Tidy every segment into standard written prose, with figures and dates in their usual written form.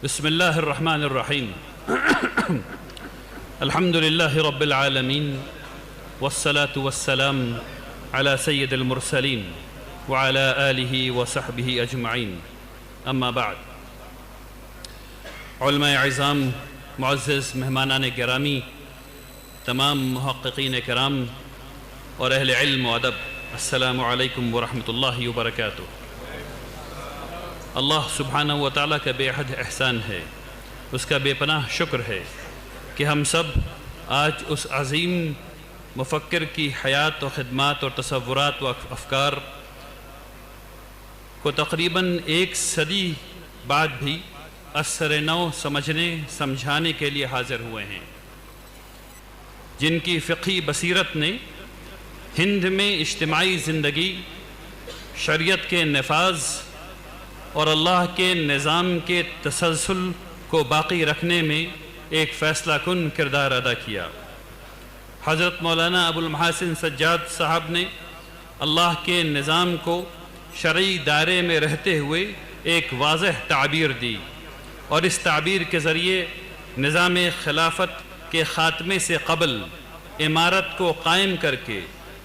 بسم الله الرحمن الرحيم الحمد لله رب العالمين والصلاة والسلام على سيد المرسلين وعلى آله وصحبه أجمعين أما بعد علماء عظام، معزز مہمانان گرامی، تمام محققین کرام اور اہل علم و ادب، السلام علیکم ورحمۃ اللہ وبرکاتہ۔ اللہ سبحانہ و تعالیٰ کا بے حد احسان ہے، اس کا بے پناہ شکر ہے کہ ہم سب آج اس عظیم مفکر کی حیات و خدمات اور تصورات و افکار کو تقریباً ایک صدی بعد بھی اثر نو سمجھنے سمجھانے کے لیے حاضر ہوئے ہیں، جن کی فقہی بصیرت نے ہند میں اجتماعی زندگی، شریعت کے نفاذ اور اللہ کے نظام کے تسلسل کو باقی رکھنے میں ایک فیصلہ کن کردار ادا کیا۔ حضرت مولانا ابو المحاسن سجاد صاحب نے اللہ کے نظام کو شرعی دائرے میں رہتے ہوئے ایک واضح تعبیر دی، اور اس تعبیر کے ذریعے نظام خلافت کے خاتمے سے قبل امارت کو قائم کر کے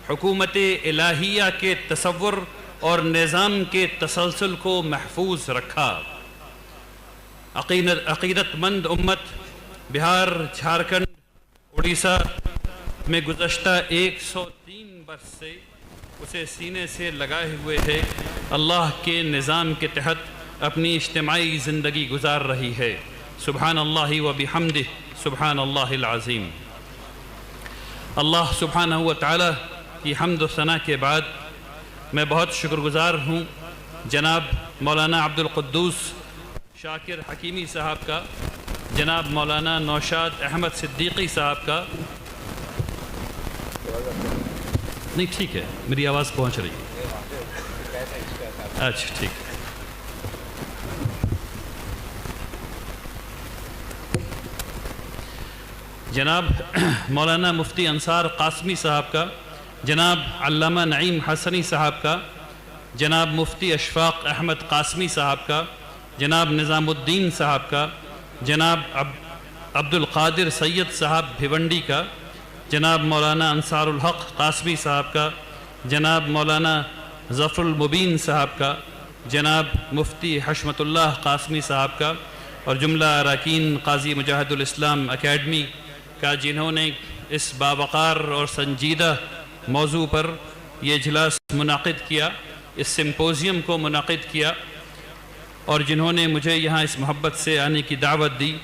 حکومت الہیہ کے تصور اور نظام کے تسلسل کو محفوظ رکھا۔ عقیدت مند امت بہار، جھارکھنڈ، اڑیسہ میں گزشتہ 103 برس سے اسے سینے سے لگائے ہوئے ہے، اللہ کے نظام کے تحت اپنی اجتماعی زندگی گزار رہی ہے۔ سبحان اللہ و بحمدہ، سبحان اللہ العظیم۔ اللہ سبحانہ و تعالی کی حمد و ثنا کے بعد میں بہت شکر گزار ہوں جناب مولانا عبد القدوس شاکر حکیمی صاحب کا، جناب مولانا نوشاد احمد صدیقی صاحب کا۔ نہیں ٹھیک ہے، میری آواز پہنچ رہی ہے، اچھا ٹھیک ہے۔ جناب مولانا مفتی انصار قاسمی صاحب کا، جناب علامہ نعیم حسنی صاحب کا، جناب مفتی اشفاق احمد قاسمی صاحب کا، جناب نظام الدین صاحب کا، جناب عبد القادر سید صاحب بھیونڈی کا، جناب مولانا انصار الحق قاسمی صاحب کا، جناب مولانا ظفر المبین صاحب کا، جناب مفتی حشمت اللہ قاسمی صاحب کا، اور جملہ اراکین قاضی مجاہد الاسلام اکیڈمی کا، جنہوں نے اس باوقار اور سنجیدہ موضوع پر یہ اجلاس منعقد کیا، اس سمپوزیم کو منعقد کیا، اور جنہوں نے مجھے یہاں اس محبت سے آنے کی دعوت دی۔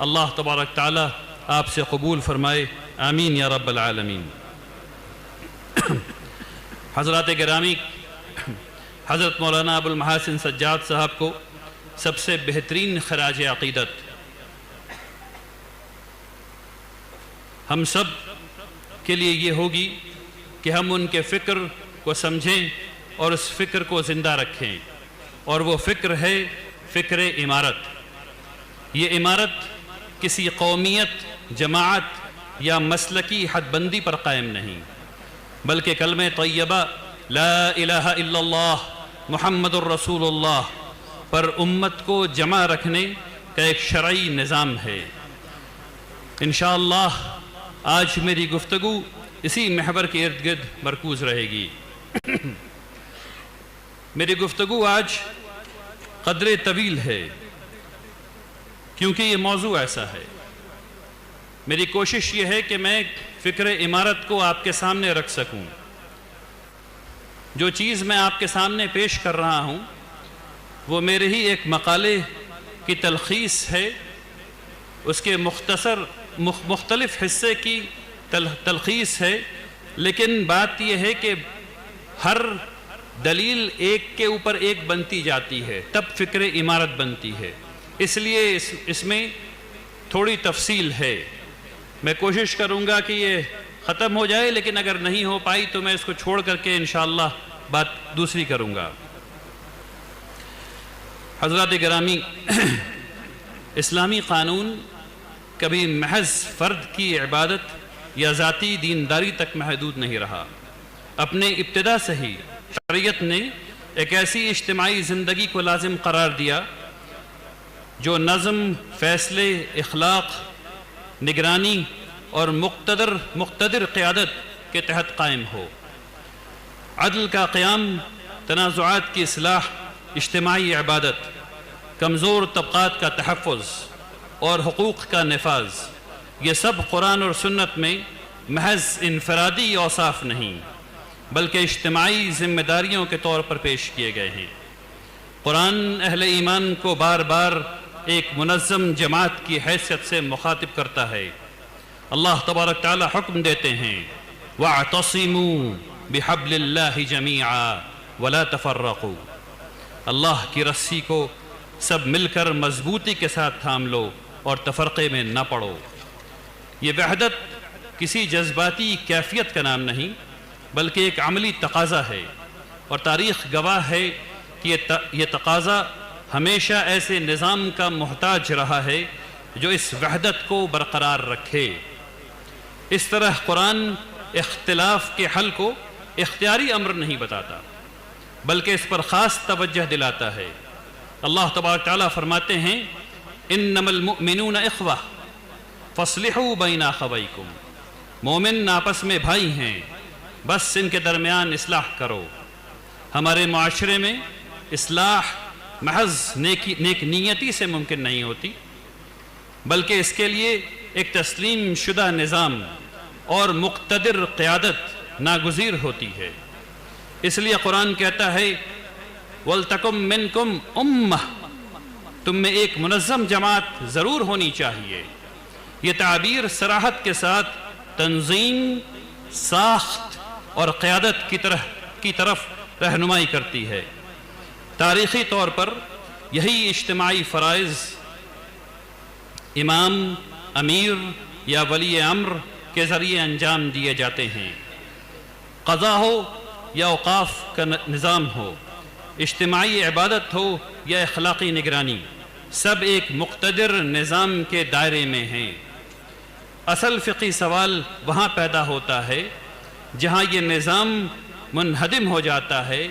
اللہ تبارک تعالی آپ سے قبول فرمائے، آمین یا رب العالمین۔ حضرات گرامی، حضرت مولانا ابو المحاسن سجاد صاحب کو سب سے بہترین خراج عقیدت ہم سب کے لیے یہ ہوگی کہ ہم ان کے فکر کو سمجھیں اور اس فکر کو زندہ رکھیں، اور وہ فکر ہے فکر امارت۔ یہ عمارت کسی قومیت، جماعت یا مسلکی حد بندی پر قائم نہیں، بلکہ کلمہ طیبہ لا الہ الا اللہ محمد الرسول اللہ پر امت کو جمع رکھنے کا ایک شرعی نظام ہے۔ انشاءاللہ آج میری گفتگو اسی محور کے ارد گرد مرکوز رہے گی۔ میری گفتگو آج قدر طویل ہے کیونکہ یہ موضوع ایسا ہے۔ میری کوشش یہ ہے کہ میں فکر امارت کو آپ کے سامنے رکھ سکوں۔ جو چیز میں آپ کے سامنے پیش کر رہا ہوں وہ میرے ہی ایک مقالے کی تلخیص ہے، اس کے مختلف حصے کی تلخیص ہے، لیکن بات یہ ہے کہ ہر دلیل ایک کے اوپر ایک بنتی جاتی ہے، تب فکر امارت بنتی ہے، اس لیے اس میں تھوڑی تفصیل ہے۔ میں کوشش کروں گا کہ یہ ختم ہو جائے، لیکن اگر نہیں ہو پائی تو میں اس کو چھوڑ کر کے انشاءاللہ بات دوسری کروں گا۔ حضرات گرامی، اسلامی قانون کبھی محض فرد کی عبادت یا ذاتی دینداری تک محدود نہیں رہا۔ اپنے ابتدا سے ہی شریعت نے ایک ایسی اجتماعی زندگی کو لازم قرار دیا جو نظم، فیصلے، اخلاق، نگرانی اور مقتدر قیادت کے تحت قائم ہو۔ عدل کا قیام، تنازعات کی اصلاح، اجتماعی عبادت، کمزور طبقات کا تحفظ اور حقوق کا نفاذ، یہ سب قرآن اور سنت میں محض انفرادی اوصاف نہیں بلکہ اجتماعی ذمہ داریوں کے طور پر پیش کیے گئے ہیں۔ قرآن اہل ایمان کو بار بار ایک منظم جماعت کی حیثیت سے مخاطب کرتا ہے۔ اللہ تبارک تعالی حکم دیتے ہیں وَاعْتَصِمُوا بِحَبْلِ اللَّهِ جَمِيعًا وَلَا تَفَرَّقُوا، اللہ کی رسی کو سب مل کر مضبوطی کے ساتھ تھام لو اور تفرقے میں نہ پڑو۔ یہ وحدت کسی جذباتی کیفیت کا نام نہیں بلکہ ایک عملی تقاضا ہے، اور تاریخ گواہ ہے کہ یہ تقاضا ہمیشہ ایسے نظام کا محتاج رہا ہے جو اس وحدت کو برقرار رکھے۔ اس طرح قرآن اختلاف کے حل کو اختیاری امر نہیں بتاتا بلکہ اس پر خاص توجہ دلاتا ہے۔ اللہ تبارک تعالیٰ فرماتے ہیں انما المؤمنون اخوہ فاصلحوا بین اخویکم، مومن آپس میں بھائی ہیں، بس ان کے درمیان اصلاح کرو۔ ہمارے معاشرے میں اصلاح محض نیک نیتی سے ممکن نہیں ہوتی بلکہ اس کے لیے ایک تسلیم شدہ نظام اور مقتدر قیادت ناگزیر ہوتی ہے۔ اس لیے قرآن کہتا ہے وَلْتَكُمْ مِنْكُمْ أُمَّةٌ، تم میں ایک منظم جماعت ضرور ہونی چاہیے۔ یہ تعبیر صراحت کے ساتھ تنظیم، ساخت اور قیادت کی طرف رہنمائی کرتی ہے۔ تاریخی طور پر یہی اجتماعی فرائض امام، امیر یا ولی امر کے ذریعے انجام دیے جاتے ہیں۔ قضا ہو یا اوقاف کا نظام ہو، اجتماعی عبادت ہو یا اخلاقی نگرانی، سب ایک مقتدر نظام کے دائرے میں ہیں۔ اصل فقہی سوال وہاں پیدا ہوتا ہے جہاں یہ نظام منہدم ہو جاتا ہے،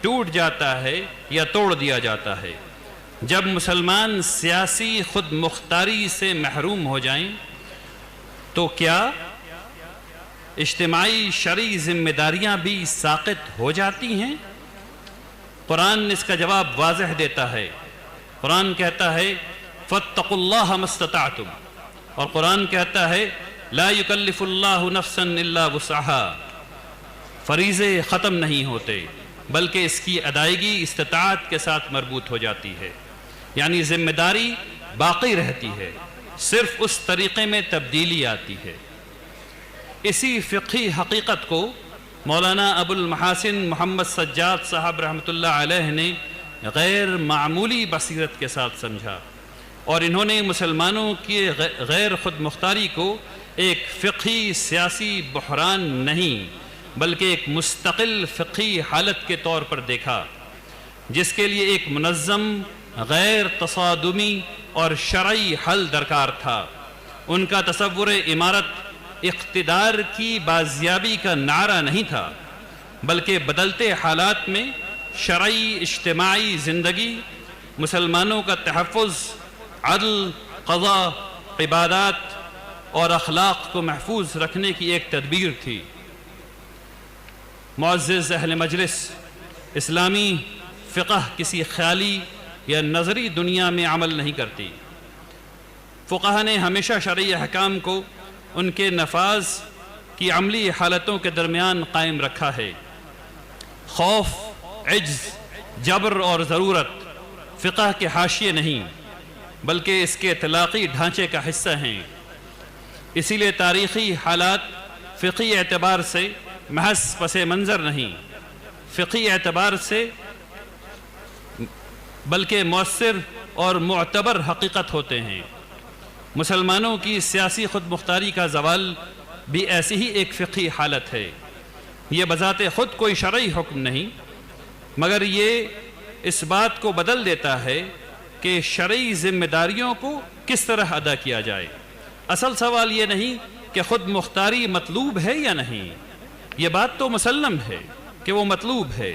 ٹوٹ جاتا ہے یا توڑ دیا جاتا ہے۔ جب مسلمان سیاسی خود مختاری سے محروم ہو جائیں تو کیا اجتماعی شرعی ذمہ داریاں بھی ساقط ہو جاتی ہیں؟ قرآن اس کا جواب واضح دیتا ہے۔ قرآن کہتا ہے فَاتَّقُوا اللَّهَ مَا اسْتَطَعْتُمْ، اور قرآن کہتا ہے لا يُكَلِّفُ اللَّهُ نَفْسًا إِلَّا وُسْعَهَا، فریضے ختم نہیں ہوتے بلکہ اس کی ادائیگی استطاعت کے ساتھ مربوط ہو جاتی ہے، یعنی ذمہ داری باقی رہتی ہے، صرف اس طریقے میں تبدیلی آتی ہے۔ اسی فقہی حقیقت کو مولانا ابو المحاسن محمد سجاد صاحب رحمۃ اللہ علیہ نے غیر معمولی بصیرت کے ساتھ سمجھا، اور انہوں نے مسلمانوں کی غیر خود مختاری کو ایک فقہی سیاسی بحران نہیں بلکہ ایک مستقل فقہی حالت کے طور پر دیکھا، جس کے لیے ایک منظم، غیر تصادمی اور شرعی حل درکار تھا۔ ان کا تصور امارت اقتدار کی بازیابی کا نعرہ نہیں تھا بلکہ بدلتے حالات میں شرعی اجتماعی زندگی، مسلمانوں کا تحفظ، عدل، قضاء، عبادات اور اخلاق کو محفوظ رکھنے کی ایک تدبیر تھی۔ معزز اہل مجلس، اسلامی فقہ کسی خیالی یا نظری دنیا میں عمل نہیں کرتی۔ فقہ نے ہمیشہ شرعی احکام کو ان کے نفاذ کی عملی حالتوں کے درمیان قائم رکھا ہے۔ خوف، عجز، جبر اور ضرورت فقہ کے حاشیے نہیں بلکہ اس کے اطلاقی ڈھانچے کا حصہ ہیں۔ اسی لیے تاریخی حالات فقہی اعتبار سے محض پس منظر نہیں، فقہی اعتبار سے بلکہ مؤثر اور معتبر حقیقت ہوتے ہیں۔ مسلمانوں کی سیاسی خود مختاری کا زوال بھی ایسی ہی ایک فقہی حالت ہے۔ یہ بذات خود کوئی شرعی حکم نہیں مگر یہ اس بات کو بدل دیتا ہے کہ شرعی ذمہ داریوں کو کس طرح ادا کیا جائے۔ اصل سوال یہ نہیں کہ خود مختاری مطلوب ہے یا نہیں، یہ بات تو مسلم ہے کہ وہ مطلوب ہے۔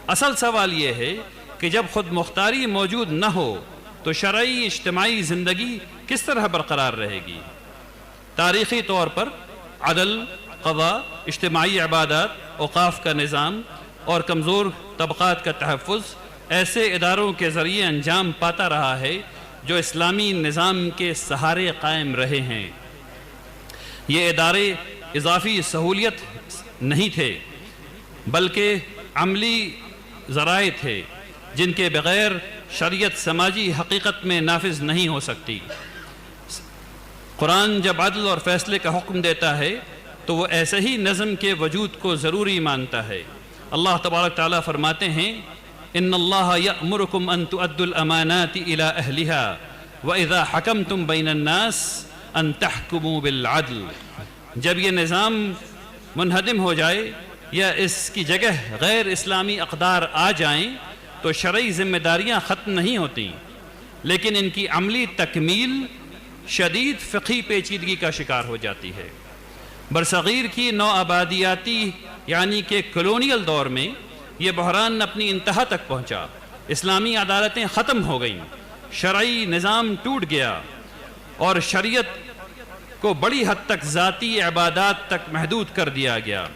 اصل سوال یہ ہے کہ جب خود مختاری موجود نہ ہو تو شرعی اجتماعی زندگی کس طرح برقرار رہے گی؟ تاریخی طور پر عدل، قضاء، اجتماعی عبادات، اوقاف کا نظام اور کمزور طبقات کا تحفظ ایسے اداروں کے ذریعے انجام پاتا رہا ہے جو اسلامی نظام کے سہارے قائم رہے ہیں۔ یہ ادارے اضافی سہولیت نہیں تھے بلکہ عملی ذرائع تھے جن کے بغیر شریعت سماجی حقیقت میں نافذ نہیں ہو سکتی۔ قرآن جب عدل اور فیصلے کا حکم دیتا ہے تو وہ ایسے ہی نظم کے وجود کو ضروری مانتا ہے۔ اللہ تبارک تعالیٰ فرماتے ہیں ان اللہ یأمرکم ان تؤدوا الامانات الی اہلہا واذا حکمتم بین الناس ان تحکموا بالعدل۔ جب یہ نظام منہدم ہو جائے یا اس کی جگہ غیر اسلامی اقدار آ جائیں تو شرعی ذمہ داریاں ختم نہیں ہوتیں، لیکن ان کی عملی تکمیل شدید فقہی پیچیدگی کا شکار ہو جاتی ہے۔ برصغیر کی نو آبادیاتی یعنی کہ کلونیل دور میں یہ بحران اپنی انتہا تک پہنچا۔ اسلامی عدالتیں ختم ہو گئیں، شرعی نظام ٹوٹ گیا اور شریعت کو بڑی حد تک ذاتی عبادات تک محدود کر دیا گیا۔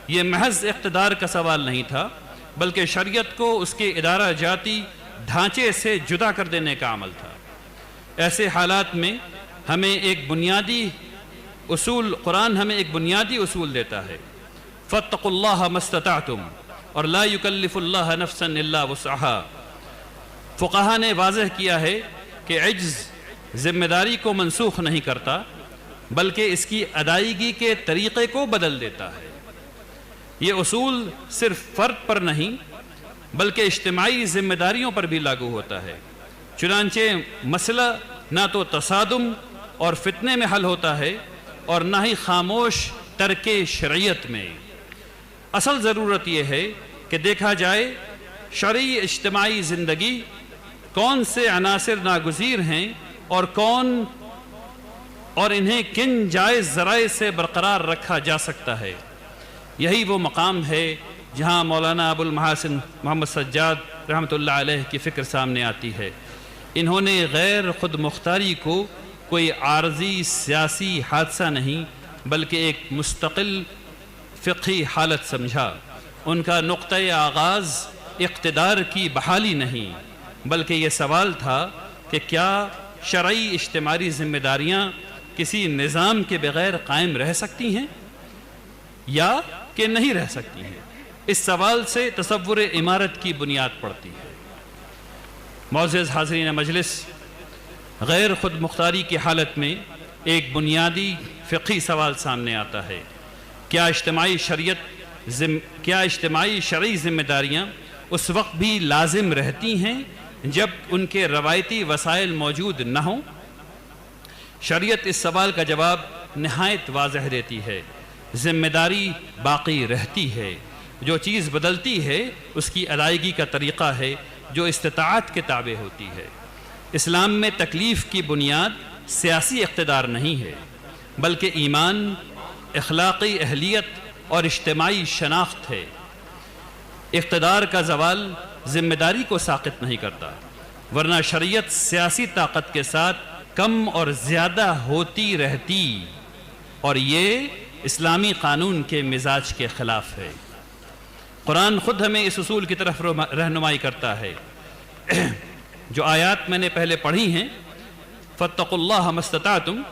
یہ محض اقتدار کا سوال نہیں تھا بلکہ شریعت کو اس کے ادارہ جاتی ڈھانچے سے جدا کر دینے کا عمل تھا۔ ایسے حالات میں ہمیں ایک بنیادی اصول، قرآن ہمیں ایک بنیادی اصول دیتا ہے، فاتقوا اللہ ما استطعتم اور لا یکلف اللہ نفسا الا وسعها۔ فقہا نے واضح کیا ہے کہ عجز ذمہ داری کو منسوخ نہیں کرتا بلکہ اس کی ادائیگی کے طریقے کو بدل دیتا ہے۔ یہ اصول صرف فرد پر نہیں بلکہ اجتماعی ذمہ داریوں پر بھی لاگو ہوتا ہے۔ چنانچہ مسئلہ نہ تو تصادم اور فتنے میں حل ہوتا ہے اور نہ ہی خاموش ترک شریعت میں۔ اصل ضرورت یہ ہے کہ دیکھا جائے شرعی اجتماعی زندگی کون سے عناصر ناگزیر ہیں اور انہیں کن جائز ذرائع سے برقرار رکھا جا سکتا ہے۔ یہی وہ مقام ہے جہاں مولانا ابو المحاسن محمد سجاد رحمۃ اللہ علیہ کی فکر سامنے آتی ہے۔ انہوں نے غیر خود مختاری کو کوئی عارضی سیاسی حادثہ نہیں بلکہ ایک مستقل فقہی حالت سمجھا۔ ان کا نقطۂ آغاز اقتدار کی بحالی نہیں بلکہ یہ سوال تھا کہ کیا شرعی اجتماعی ذمہ داریاں کسی نظام کے بغیر قائم رہ سکتی ہیں یا کہ نہیں رہ سکتی ہیں؟ اس سوال سے تصور امارت کی بنیاد پڑتی ہے۔ معزز حاضرین مجلس، غیر خود مختاری کی حالت میں ایک بنیادی فقہی سوال سامنے آتا ہے، کیا اجتماعی شرعی ذمہ داریاں اس وقت بھی لازم رہتی ہیں جب ان کے روایتی وسائل موجود نہ ہوں؟ شریعت اس سوال کا جواب نہایت واضح دیتی ہے۔ ذمہ داری باقی رہتی ہے، جو چیز بدلتی ہے اس کی ادائیگی کا طریقہ ہے جو استطاعت کے تابع ہوتی ہے۔ اسلام میں تکلیف کی بنیاد سیاسی اقتدار نہیں ہے بلکہ ایمان، اخلاقی اہلیت اور اجتماعی شناخت ہے۔ اقتدار کا زوال ذمہ داری کو ساقط نہیں کرتا، ورنہ شریعت سیاسی طاقت کے ساتھ کم اور زیادہ ہوتی رہتی اور یہ اسلامی قانون کے مزاج کے خلاف ہے۔ قرآن خود ہمیں اس اصول کی طرف رہنمائی کرتا ہے۔ جو آیات میں نے پہلے پڑھی ہیں، فاتقوا اللہ ما استطعتم،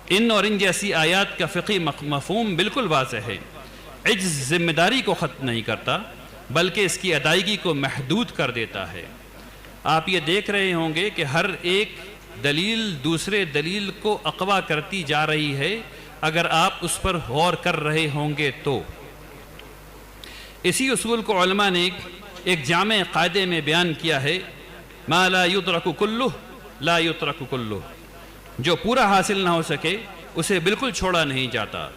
ان اور ان جیسی آیات کا فقہی مفہوم بالکل واضح ہے۔ عجز ذمہ داری کو ختم نہیں کرتا بلکہ اس کی ادائیگی کو محدود کر دیتا ہے۔ آپ یہ دیکھ رہے ہوں گے کہ ہر ایک دلیل دوسرے دلیل کو اقوا کرتی جا رہی ہے اگر آپ اس پر غور کر رہے ہوں گے تو۔ اسی اصول کو علماء نے ایک جامع قاعدے میں بیان کیا ہے، ما لا یدرک کلہ لا یترک کلہ، جو پورا حاصل نہ ہو سکے اسے بالکل چھوڑا نہیں جاتا۔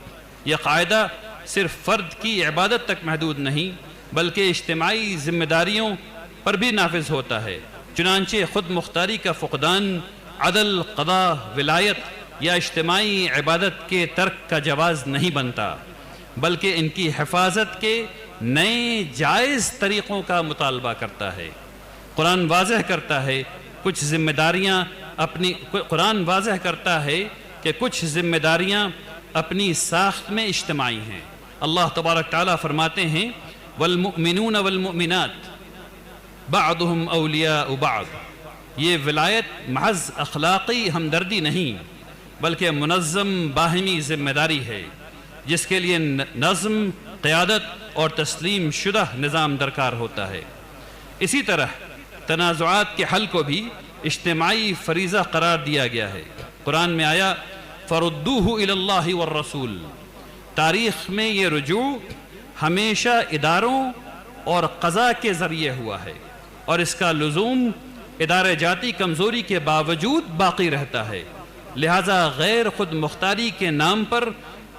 یہ قاعدہ صرف فرد کی عبادت تک محدود نہیں بلکہ اجتماعی ذمہ داریوں پر بھی نافذ ہوتا ہے۔ چنانچہ خود مختاری کا فقدان عدل، قضاء، ولایت یا اجتماعی عبادت کے ترک کا جواز نہیں بنتا بلکہ ان کی حفاظت کے نئے جائز طریقوں کا مطالبہ کرتا ہے۔ قرآن واضح کرتا ہے کچھ ذمہ داریاں اپنی قرآن واضح کرتا ہے کہ کچھ ذمہ داریاں اپنی ساخت میں اجتماعی ہیں۔ اللہ تبارک تعالیٰ فرماتے ہیں والمؤمنون والمؤمنات بعضهم اولیاء بعض، یہ ولایت محض اخلاقی ہمدردی نہیں بلکہ منظم باہمی ذمہ داری ہے جس کے لیے نظم، قیادت اور تسلیم شدہ نظام درکار ہوتا ہے۔ اسی طرح تنازعات کے حل کو بھی اجتماعی فریضہ قرار دیا گیا ہے۔ قرآن میں آیا فردوہ الی اللہ والرسول، تاریخ میں یہ رجوع ہمیشہ اداروں اور قضاء کے ذریعے ہوا ہے اور اس کا لزوم ادارہ جاتی کمزوری کے باوجود باقی رہتا ہے، لہذا غیر خود مختاری کے نام پر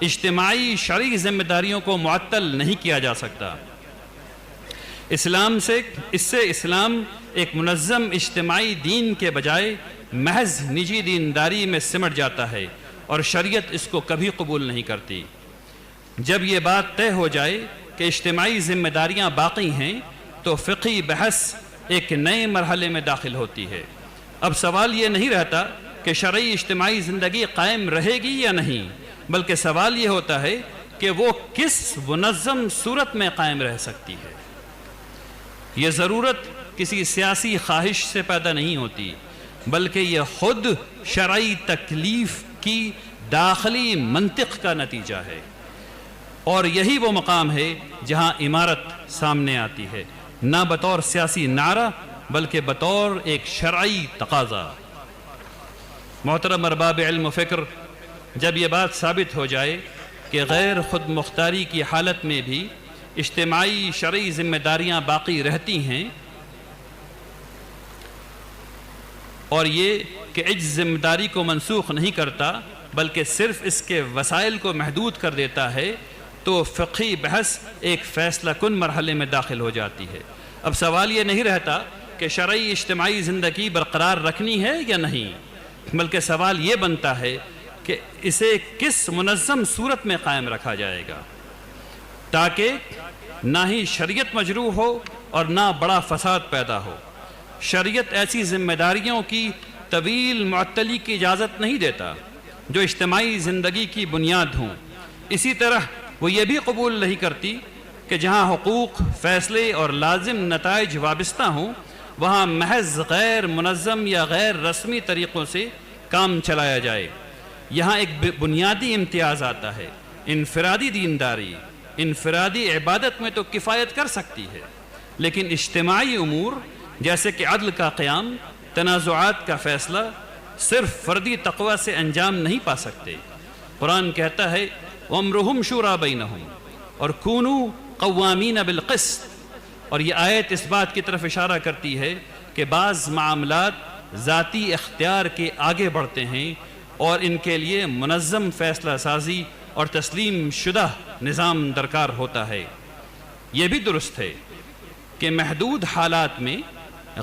اجتماعی شرعی ذمہ داریوں کو معطل نہیں کیا جا سکتا۔ اس سے اسلام ایک منظم اجتماعی دین کے بجائے محض نجی دینداری میں سمٹ جاتا ہے اور شریعت اس کو کبھی قبول نہیں کرتی۔ جب یہ بات طے ہو جائے کہ اجتماعی ذمہ داریاں باقی ہیں تو فقہی بحث ایک نئے مرحلے میں داخل ہوتی ہے۔ اب سوال یہ نہیں رہتا کہ شرعی اجتماعی زندگی قائم رہے گی یا نہیں، بلکہ سوال یہ ہوتا ہے کہ وہ کس منظم صورت میں قائم رہ سکتی ہے۔ یہ ضرورت کسی سیاسی خواہش سے پیدا نہیں ہوتی بلکہ یہ خود شرعی تکلیف کی داخلی منطق کا نتیجہ ہے، اور یہی وہ مقام ہے جہاں امارت سامنے آتی ہے، نہ بطور سیاسی نعرہ بلکہ بطور ایک شرعی تقاضا۔ محترم ارباب علم و فکر، جب یہ بات ثابت ہو جائے کہ غیر خود مختاری کی حالت میں بھی اجتماعی شرعی ذمہ داریاں باقی رہتی ہیں اور یہ کہ عجز ذمہ داری کو منسوخ نہیں کرتا بلکہ صرف اس کے وسائل کو محدود کر دیتا ہے، تو فقہی بحث ایک فیصلہ کن مرحلے میں داخل ہو جاتی ہے۔ اب سوال یہ نہیں رہتا کہ شرعی اجتماعی زندگی برقرار رکھنی ہے یا نہیں، بلکہ سوال یہ بنتا ہے کہ اسے کس منظم صورت میں قائم رکھا جائے گا تاکہ نہ ہی شریعت مجروح ہو اور نہ بڑا فساد پیدا ہو۔ شریعت ایسی ذمہ داریوں کی طویل معطلی کی اجازت نہیں دیتا جو اجتماعی زندگی کی بنیاد ہوں۔ اسی طرح وہ یہ بھی قبول نہیں کرتی کہ جہاں حقوق، فیصلے اور لازم نتائج وابستہ ہوں وہاں محض غیر منظم یا غیر رسمی طریقوں سے کام چلایا جائے۔ یہاں ایک بنیادی امتیاز آتا ہے، انفرادی دینداری انفرادی عبادت میں تو کفایت کر سکتی ہے، لیکن اجتماعی امور جیسے کہ عدل کا قیام، تنازعات کا فیصلہ صرف فردی تقوی سے انجام نہیں پا سکتے۔ قرآن کہتا ہے وَأَمْرُهُمْ شُورَىٰ بَيْنَهُمْ اور كُونُوا قَوَّامِينَ بِالْقِسْطِ، اور یہ آیت اس بات کی طرف اشارہ کرتی ہے کہ بعض معاملات ذاتی اختیار کے آگے بڑھتے ہیں اور ان کے لیے منظم فیصلہ سازی اور تسلیم شدہ نظام درکار ہوتا ہے۔ یہ بھی درست ہے کہ محدود حالات میں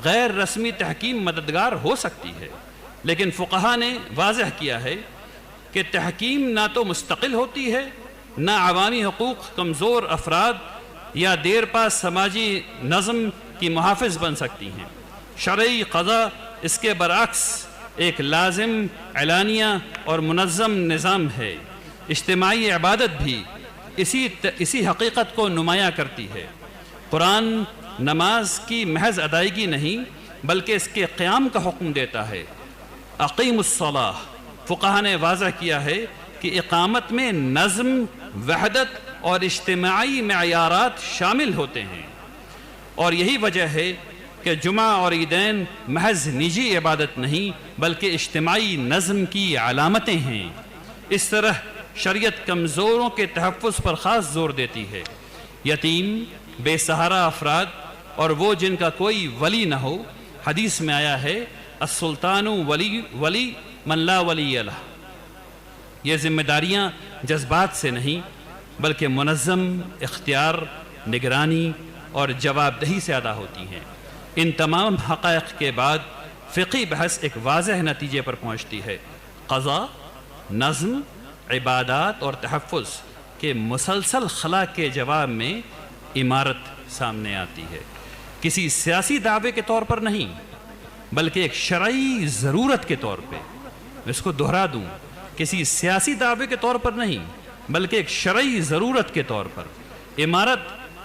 غیر رسمی تحکیم مددگار ہو سکتی ہے، لیکن فقہا نے واضح کیا ہے کہ تحکیم نہ تو مستقل ہوتی ہے نہ عوامی حقوق کمزور افراد یا دیر پا سماجی نظم کی محافظ بن سکتی ہیں۔ شرعی قضاء اس کے برعکس ایک لازم، اعلانیہ اور منظم نظام ہے۔ اجتماعی عبادت بھی اسی حقیقت کو نمایاں کرتی ہے۔ قرآن نماز کی محض ادائیگی نہیں بلکہ اس کے قیام کا حکم دیتا ہے۔ اقیم الصلاۃ، فقہا نے واضح کیا ہے کہ اقامت میں نظم، وحدت اور اجتماعی معیارات شامل ہوتے ہیں، اور یہی وجہ ہے کہ جمعہ اور عیدین محض نجی عبادت نہیں بلکہ اجتماعی نظم کی علامتیں ہیں۔ اس طرح شریعت کمزوروں کے تحفظ پر خاص زور دیتی ہے۔ یتیم، بے سہارا افراد اور وہ جن کا کوئی ولی نہ ہو، حدیث میں آیا ہے السلطان ولی من لا ولی لہ۔ یہ ذمہ داریاں جذبات سے نہیں بلکہ منظم اختیار، نگرانی اور جواب دہی سے ادا ہوتی ہیں۔ ان تمام حقائق کے بعد فقہی بحث ایک واضح نتیجے پر پہنچتی ہے۔ قضاء، نظم، عبادات اور تحفظ کے مسلسل خلا کے جواب میں امارت سامنے آتی ہے، کسی سیاسی دعوے کے طور پر نہیں بلکہ ایک شرعی ضرورت کے طور پہ، میں اس کو دہرا دوں، کسی سیاسی دعوے کے طور پر نہیں بلکہ ایک شرعی ضرورت کے طور پر امارت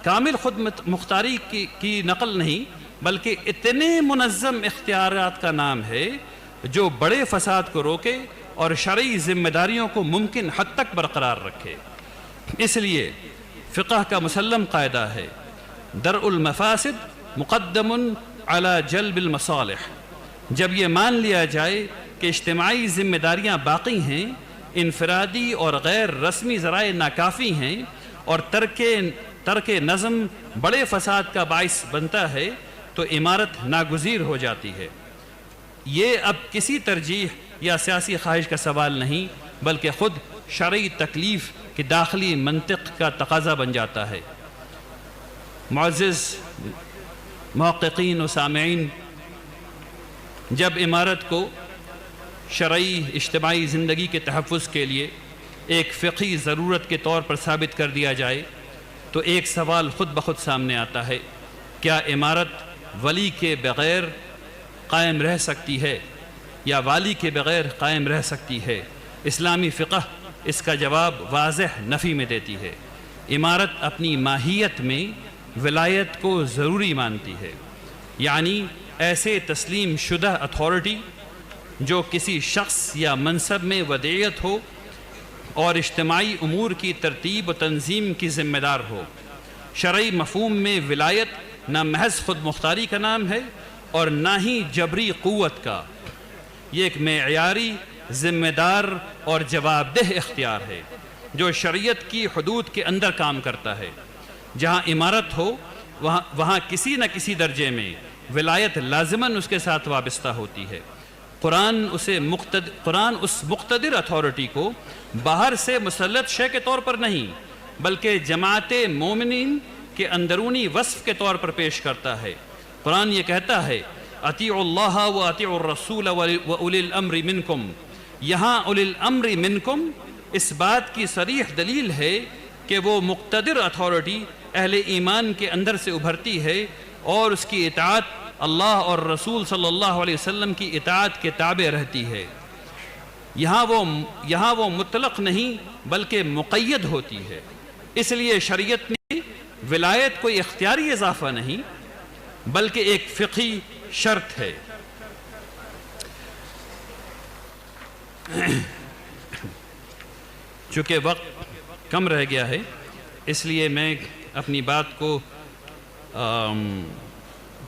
کامل خود مختاری کی نقل نہیں بلکہ اتنے منظم اختیارات کا نام ہے جو بڑے فساد کو روکے اور شرعی ذمہ داریوں کو ممکن حد تک برقرار رکھے۔ اس لیے فقہ کا مسلم قاعدہ ہے درء المفاسد مقدم علی جلب المصالح۔ جب یہ مان لیا جائے کہ اجتماعی ذمہ داریاں باقی ہیں، انفرادی اور غیر رسمی ذرائع ناکافی ہیں اور ترک نظم بڑے فساد کا باعث بنتا ہے تو عمارت ناگزیر ہو جاتی ہے۔ یہ اب کسی ترجیح یا سیاسی خواہش کا سوال نہیں بلکہ خود شرعی تکلیف کی داخلی منطق کا تقاضا بن جاتا ہے۔ معزز محققین و سامعین، جب عمارت کو شرعی اجتماعی زندگی کے تحفظ کے لیے ایک فقہی ضرورت کے طور پر ثابت کر دیا جائے تو ایک سوال خود بخود سامنے آتا ہے، کیا عمارت ولی کے بغیر قائم رہ سکتی ہے یا والی کے بغیر قائم رہ سکتی ہے؟ اسلامی فقہ اس کا جواب واضح نفی میں دیتی ہے۔ عمارت اپنی ماہیت میں ولایت کو ضروری مانتی ہے، یعنی ایسے تسلیم شدہ اتھارٹی جو کسی شخص یا منصب میں ودیعت ہو اور اجتماعی امور کی ترتیب و تنظیم کی ذمہ دار ہو۔ شرعی مفہوم میں ولایت نہ محض خود مختاری کا نام ہے اور نہ ہی جبری قوت کا، یہ ایک معیاری ذمہ دار اور جواب دہ اختیار ہے جو شریعت کی حدود کے اندر کام کرتا ہے۔ جہاں عمارت ہو وہاں کسی نہ کسی درجے میں ولایت لازماً اس کے ساتھ وابستہ ہوتی ہے۔ قرآن اس مقتدر اتھارٹی کو باہر سے مسلط شے کے طور پر نہیں بلکہ جماعت مومنین کے اندرونی وصف کے طور پر پیش کرتا ہے۔ قرآن یہ کہتا ہے اطیعوا اللہ و اطیعوا الرسول و اولی الامر منکم۔ یہاں اولی الامر منکم اس بات کی صریح دلیل ہے کہ وہ مقتدر اتھارٹی اہل ایمان کے اندر سے ابھرتی ہے اور اس کی اطاعت اللہ اور رسول صلی اللہ علیہ وسلم کی اطاعت کے تابع رہتی ہے۔ یہاں وہ مطلق نہیں بلکہ مقید ہوتی ہے۔ اس لیے شریعت نے ولایت کوئی اختیاری اضافہ نہیں بلکہ ایک فقہی شرط ہے۔ چونکہ وقت کم رہ گیا ہے اس لیے میں اپنی بات کو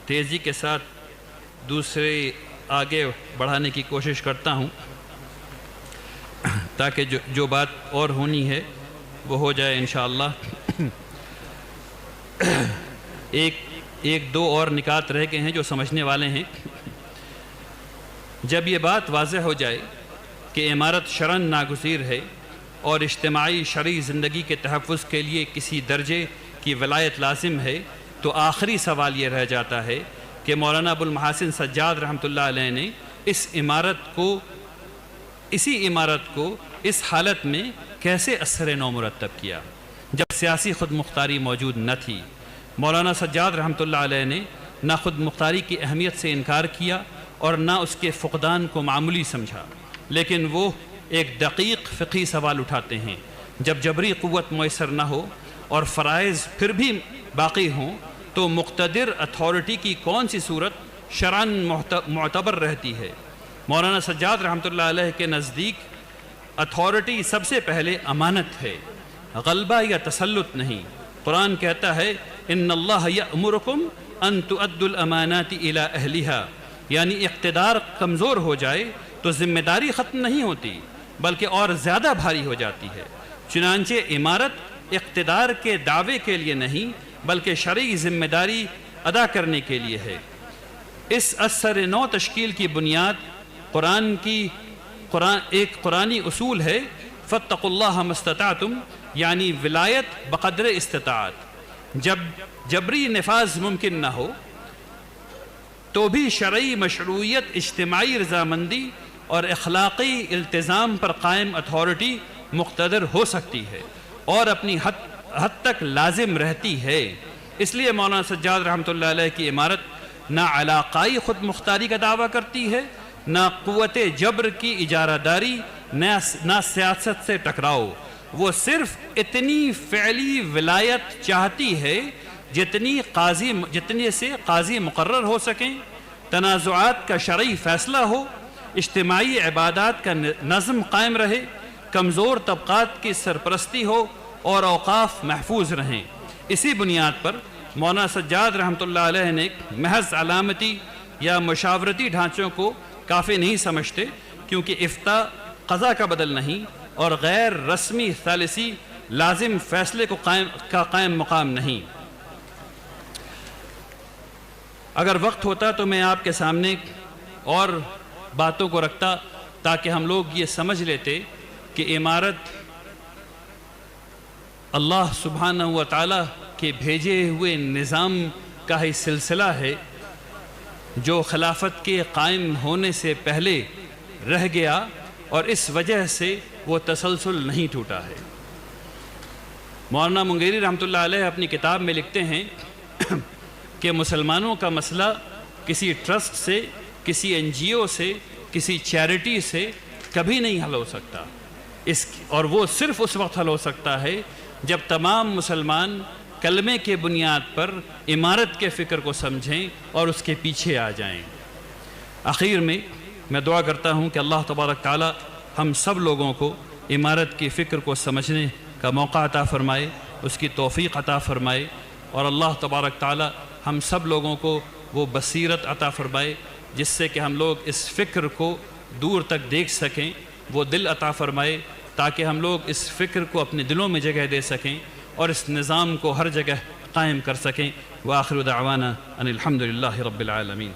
تیزی کے ساتھ دوسرے آگے بڑھانے کی کوشش کرتا ہوں تاکہ جو بات اور ہونی ہے وہ ہو جائے انشاءاللہ۔ ایک دو اور نکات رہ گئے ہیں جو سمجھنے والے ہیں۔ جب یہ بات واضح ہو جائے کہ عمارت شرعاً ناگزیر ہے اور اجتماعی شرعی زندگی کے تحفظ کے لیے کسی درجے کی ولایت لازم ہے تو آخری سوال یہ رہ جاتا ہے کہ مولانا ابو المحاسن سجاد رحمۃ اللہ علیہ نے اسی عمارت کو اس حالت میں کیسے اثر نو مرتب کیا جب سیاسی خود مختاری موجود نہ تھی۔ مولانا سجاد رحمۃ اللہ علیہ نے نہ خود مختاری کی اہمیت سے انکار کیا اور نہ اس کے فقدان کو معمولی سمجھا، لیکن وہ ایک دقیق فقہی سوال اٹھاتے ہیں، جب جبری قوت میسر نہ ہو اور فرائض پھر بھی باقی ہوں تو مقتدر اتھارٹی کی کون سی صورت شرعاً معتبر رہتی ہے؟ مولانا سجاد رحمۃ اللہ علیہ کے نزدیک اتھارٹی سب سے پہلے امانت ہے، غلبہ یا تسلط نہیں۔ قرآن کہتا ہے ان اللہ یأمرکم ان تؤدوا الامانات الی اہلہا، یعنی اقتدار کمزور ہو جائے تو ذمہ داری ختم نہیں ہوتی بلکہ اور زیادہ بھاری ہو جاتی ہے۔ چنانچہ عمارت اقتدار کے دعوے کے لیے نہیں بلکہ شرعی ذمہ داری ادا کرنے کے لیے ہے۔ اس اثر نو تشکیل کی بنیاد ایک قرآنی اصول ہے فاتقوا اللہ ما استطعتم، یعنی ولایت بقدر استطاعت۔ جب جبری نفاذ ممکن نہ ہو تو بھی شرعی مشروعیت، اجتماعی رضامندی اور اخلاقی التزام پر قائم اتھارٹی مقتدر ہو سکتی ہے اور اپنی حد تک لازم رہتی ہے۔ اس لیے مولانا سجاد رحمۃ اللہ علیہ کی عمارت نہ علاقائی خود مختاری کا دعویٰ کرتی ہے، نہ قوت جبر کی اجارہ داری، نہ سیاست سے ٹکراؤ۔ وہ صرف اتنی فعلی ولایت چاہتی ہے جتنے سے قاضی مقرر ہو سکیں، تنازعات کا شرعی فیصلہ ہو، اجتماعی عبادات کا نظم قائم رہے، کمزور طبقات کی سرپرستی ہو اور اوقاف محفوظ رہیں۔ اسی بنیاد پر مولانا سجاد رحمۃ اللہ علیہ نے محض علامتی یا مشاورتی ڈھانچوں کو کافی نہیں سمجھتے، کیونکہ افتاء قضا کا بدل نہیں اور غیر رسمی ثالثی لازم فیصلے کا قائم مقام نہیں۔ اگر وقت ہوتا تو میں آپ کے سامنے اور باتوں کو رکھتا تاکہ ہم لوگ یہ سمجھ لیتے کہ امارت اللہ سبحانہ و تعالیٰ کے بھیجے ہوئے نظام کا ہی سلسلہ ہے جو خلافت کے قائم ہونے سے پہلے رہ گیا، اور اس وجہ سے وہ تسلسل نہیں ٹوٹا ہے۔ مولانا منگیری رحمۃ اللہ علیہ اپنی کتاب میں لکھتے ہیں کہ مسلمانوں کا مسئلہ کسی ٹرسٹ سے، کسی این جی او سے، کسی چیریٹی سے کبھی نہیں حل ہو سکتا، اور وہ صرف اس وقت حل ہو سکتا ہے جب تمام مسلمان کلمے کے بنیاد پر امارت کے فکر کو سمجھیں اور اس کے پیچھے آ جائیں۔ آخر میں دعا کرتا ہوں کہ اللہ تبارک تعالی ہم سب لوگوں کو امارت کی فکر کو سمجھنے کا موقع عطا فرمائے، اس کی توفیق عطا فرمائے، اور اللہ تبارک تعالی ہم سب لوگوں کو وہ بصیرت عطا فرمائے جس سے کہ ہم لوگ اس فکر کو دور تک دیکھ سکیں، وہ دل عطا فرمائے تاکہ ہم لوگ اس فکر کو اپنے دلوں میں جگہ دے سکیں اور اس نظام کو ہر جگہ قائم کر سکیں۔ وآخر دعوانا ان الحمد للہ رب العالمین۔